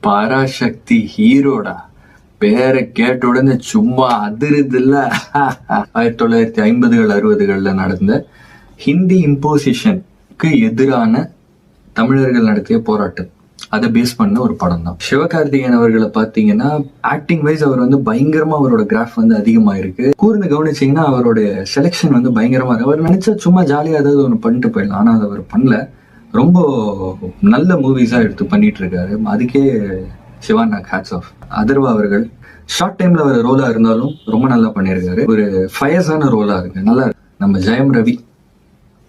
பராசக்தி ஹீரோடா பேரை கேட்ட உடனே சும்மா அதிருது இல்ல. 1950 60 நடந்த ஹிந்தி இம்போசிஷனுக்கு எதிரான தமிழர்கள் நடத்திய போராட்டம், அதை பேஸ் பண்ண ஒரு படம் தான். சிவகார்த்திகேயன் அவர்களை பாத்தீங்கன்னா ஆக்டிங் வைஸ் அவர் வந்து பயங்கரமா அவரோட கிராஃப் வந்து அதிகமா இருக்கு. கூர்ந்து கவனிச்சீங்கன்னா அவருடைய செலெக்ஷன் வந்து பயங்கரமா இருக்கு. அவர் நினைச்சா சும்மா ஜாலியா ஏதாவது ஒன்று பண்ணிட்டு போயிடலாம், ஆனா அதை அவர் பண்ணல. ரொம்ப நல்ல மூவிஸா எடுத்து பண்ணிட்டு இருக்காரு. அதுக்கே சிவானா ஹேட்ஸ் ஆஃப். அதர்வா அவர்கள் ஷார்ட் டைம்ல அவர் ரோலா இருந்தாலும் ரொம்ப நல்லா பண்ணியிருக்காரு. ஒரு ஃபயர்ஸான ரோலா இருக்கு, நல்லா இருக்கு. நம்ம ஜெயம்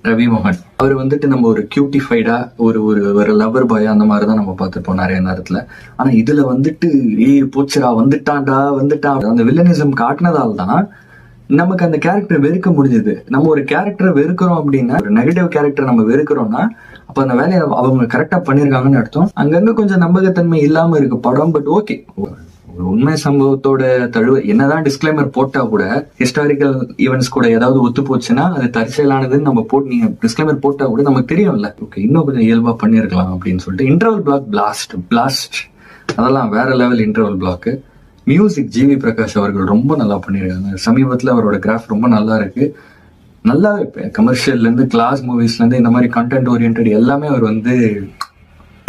ரவி மோகன் அவர் வந்துட்டு நம்ம ஒரு கியூட்டிஃபைடா ஒரு லவர் பாய் அந்த மாதிரிதான் நம்ம பார்த்துருப்போம் நிறைய நேரத்துல. ஆனா இதுல வந்துட்டு போச்சுரா வந்துட்டான் அந்த வில்லனிசம் காட்டினதால் தான் நமக்கு அந்த கேரக்டர் வெறுக்க முடிஞ்சது. நம்ம ஒரு கேரக்டரை வெறுக்கிறோம் அப்படின்னா, ஒரு நெகட்டிவ் கேரக்டர் நம்ம வெறுக்கிறோம்னா அப்ப அந்த வேலையை அவங்க கரெக்டா பண்ணிருக்காங்கன்னு அர்த்தம். அங்கங்க கொஞ்சம் நம்பகத்தன்மை இல்லாம இருக்கு படம். பட் ஓகே, ஒரு உண்மை சம்பவத்தோட தழுவ என்னதான் டிஸ்க்ளைமர் போட்டா கூட ஹிஸ்டாரிக்கல் ஈவெண்ட்ஸ் கூட ஏதாவது ஒத்து போச்சுன்னா அது தற்செயலானதுன்னு நம்ம போட்டு நீங்க டிஸ்க்ளைமர் போட்டா கூட நமக்கு தெரியும்ல, ஓகே இன்னும் கொஞ்சம் இயல்பா பண்ணிருக்கலாம் அப்படின்னு சொல்லிட்டு. இன்டர்வல் பிளாக் பிளாஸ்ட் அதெல்லாம் வேற level interval block. Music GV Prakash அவர்கள் ரொம்ப நல்லா பண்ணியிருக்காங்க. சமீபத்துல அவரோட கிராஃப் ரொம்ப நல்லா இருக்கு. நல்லா கமர்ஷியல்ல இருந்து கிளாஸ் மூவிஸ்ல இருந்து இந்த மாதிரி கண்டென்ட் ஓரியன்ட் எல்லாமே அவர் வந்து.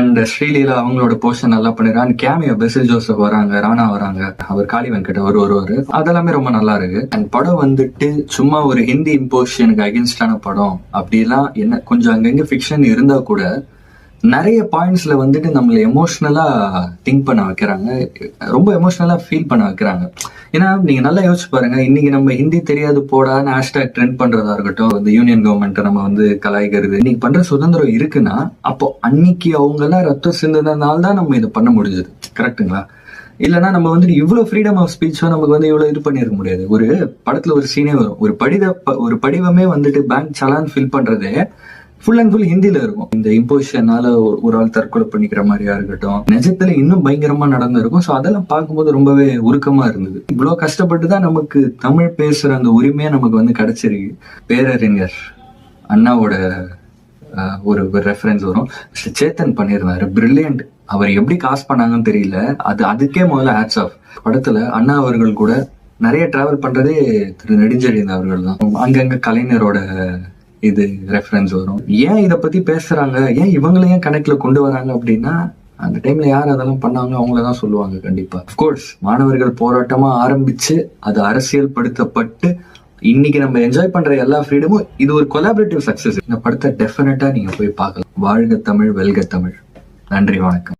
அண்ட் ஸ்ரீலீலா அவங்களோட போர்ஷன் நல்லா பண்ணிருக்காங்க. கேமியோ பெசில் ஜோசப் வராங்க, ராணா வராங்க, அவர் காளி வெங்கட் அவர் வருவாரு. அதெல்லாமே ரொம்ப நல்லா இருக்கு. அண்ட் படம் வந்துட்டு சும்மா ஒரு ஹிந்தி இம்போசிஷனுக்கு அகேன்ஸ்டான படம் அப்படிலாம் என்ன கொஞ்சம் அங்கங்க ஃபிக்ஷன் இருந்தா கூட நிறைய பாயிண்ட்ஸ்ல வந்துட்டு நம்மள எமோஷனலா திங்க் பண்ண வைக்கிறாங்க, ரொம்ப எமோஷனலா ஃபீல் பண்ண வைக்கிறாங்க. ஏன்னா நீங்க நல்லா யோசிச்சு பாருங்க, இன்னைக்கு நம்ம ஹிந்தி தெரியாது போடான்னு ஹேஷ்டாக் ட்ரெண்ட் பண்றதா இருக்கட்டும், இந்த யூனியன் கவர்மெண்ட் நம்ம வந்து கலாய்க்கிறது, இன்னைக்கு பண்ற சுதந்திரம் இருக்குன்னா அப்போ அன்னைக்கு அவங்க எல்லாம் ரத்தம் சிந்தனால தான் நம்ம இதை பண்ண முடிஞ்சது. கரெக்டுங்களா? இல்லைன்னா நம்ம வந்துட்டு இவ்வளவு ஃப்ரீடம் ஆஃப் ஸ்பீச்சும் நமக்கு வந்து இவ்வளவு இது பண்ணிருக்க முடியாது. ஒரு படத்துல ஒரு சீனே வரும், ஒரு படிவமே வந்துட்டு பேங்க் சலான் ஃபில் பண்றதே ஃபுல் அண்ட் ஃபுல் ஹிந்தில இருக்கும். இந்த இம்போசிஷனால ஒரு ஆள் தற்கொலை பண்ணிக்கிற மாதிரியா இருக்கட்டும், நிஜத்துல இன்னும் பயங்கரமா நடந்திருக்கும். ஸோ அதெல்லாம் பார்க்கும்போது ரொம்பவே உருக்கமா இருந்தது. இவ்வளவு கஷ்டப்பட்டு தான் நமக்கு தமிழ் பேசுற அந்த உரிமையை நமக்கு வந்து கிடைச்சிருக்கு. பேரறிஞர் அண்ணாவோட ஒரு ரெஃபரன்ஸ் வரும், சேத்தன் பண்ணியிருந்தாரு, பிரில்லியன்ட். அவர் எப்படி காசு பண்ணாங்கன்னு தெரியல, அதுக்கே முதல்ல ஹேட்ஸ் ஆஃப். படத்துல அண்ணா அவர்கள் கூட நிறைய டிராவல் பண்றதே திரு நெடுஞ்செழியன் அவர்கள் தான். அங்கங்க கலைஞரோட இது ரெஃபரன்ஸ் வரும். ஏன் இதை பத்தி பேசுறாங்க, ஏன் இவங்களை ஏன் கணக்குல கொண்டு வராங்க அப்படின்னா, அந்த டைம்ல யார் அதெல்லாம் பண்ணாங்க அவங்களதான் சொல்லுவாங்க கண்டிப்பா. அப்கோர்ஸ் மாணவர்கள் போராட்டமா ஆரம்பிச்சு அது அரசியல் படுத்தப்பட்டு இன்னைக்கு நம்ம என்ஜாய் பண்ற எல்லா ஃப்ரீடமும் இது ஒரு கொலாபரேட்டிவ் சக்சஸ். இந்த படத்தை டெஃபினட்டா நீங்க போய் பார்க்கலாம். வாழ்க தமிழ், வெல்க தமிழ். நன்றி, வணக்கம்.